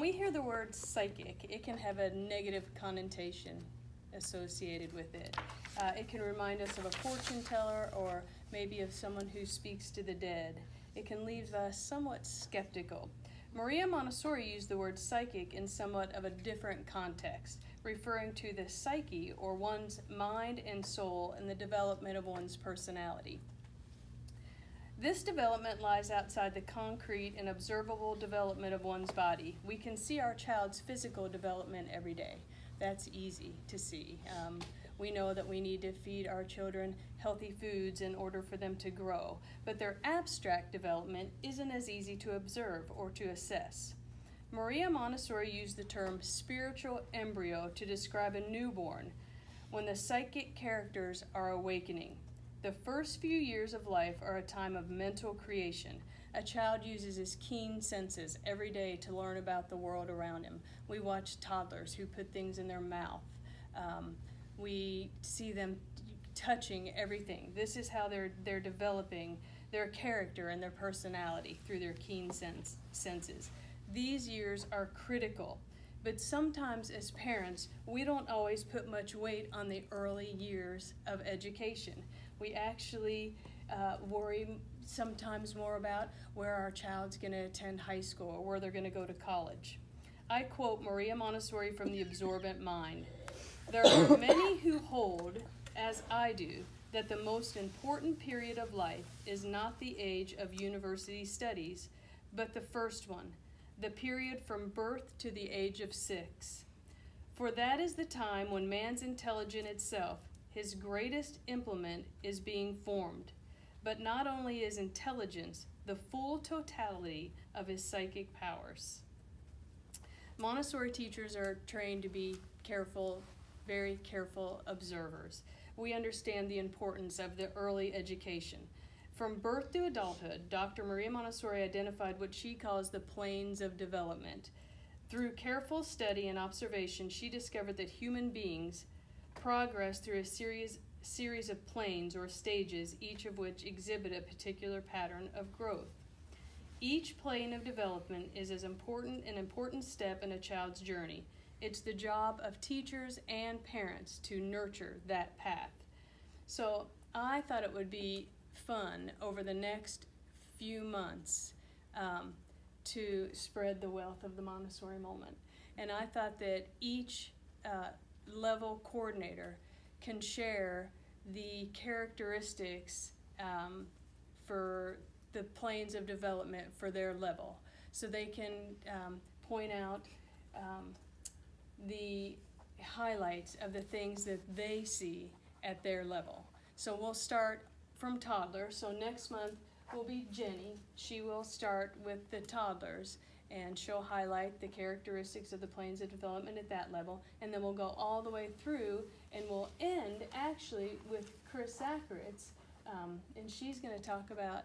we hear the word psychic, it can have a negative connotation associated with it. It can remind us of a fortune teller or maybe of someone who speaks to the dead. It can leave us somewhat skeptical. Maria Montessori used the word psychic in somewhat of a different context, referring to the psyche, or one's mind and soul, and the development of one's personality. This development lies outside the concrete and observable development of one's body. We can see our child's physical development every day. That's easy to see. We know that we need to feed our children healthy foods in order for them to grow, but their abstract development isn't as easy to observe or to assess. Maria Montessori used the term spiritual embryo to describe a newborn when the psychic characters are awakening. The first few years of life are a time of mental creation. A child uses his keen senses every day to learn about the world around him. We watch toddlers who put things in their mouth. We see them touching everything. This is how they're developing their character and their personality through their keen senses. These years are critical, but sometimes as parents, we don't always put much weight on the early years of education. We actually worry sometimes more about where our child's going to attend high school or where they're going to go to college. I quote Maria Montessori from The Absorbent Mind. There are many who hold, as I do, that the most important period of life is not the age of university studies, but the first one, the period from birth to the age of 6. For that is the time when man's intelligence itself, his greatest implement, is being formed. But not only is intelligence the full totality of his psychic powers. Montessori teachers are trained to be careful, very careful observers. We understand the importance of the early education. From birth to adulthood, Dr. Maria Montessori identified what she calls the planes of development. Through careful study and observation, she discovered that human beings progress through a series of planes or stages, each of which exhibit a particular pattern of growth. Each plane of development is an important step in a child's journey. It's the job of teachers and parents to nurture that path. So I thought it would be fun over the next few months to spread the wealth of the Montessori moment. And I thought that each level coordinator can share the characteristics for the planes of development for their level. So they can point out the highlights of the things that they see at their level. So we'll start from toddler. So next month will be Jenny. She will start with the toddlers, and she'll highlight the characteristics of the planes of development at that level. And then we'll go all the way through, and we'll end actually with Chris Zacharitz, and she's going to talk about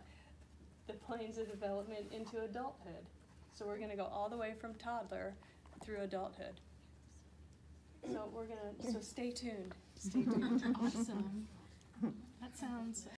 the planes of development into adulthood. So we're going to go all the way from toddler through adulthood. So so stay tuned. Stay tuned. Awesome. That sounds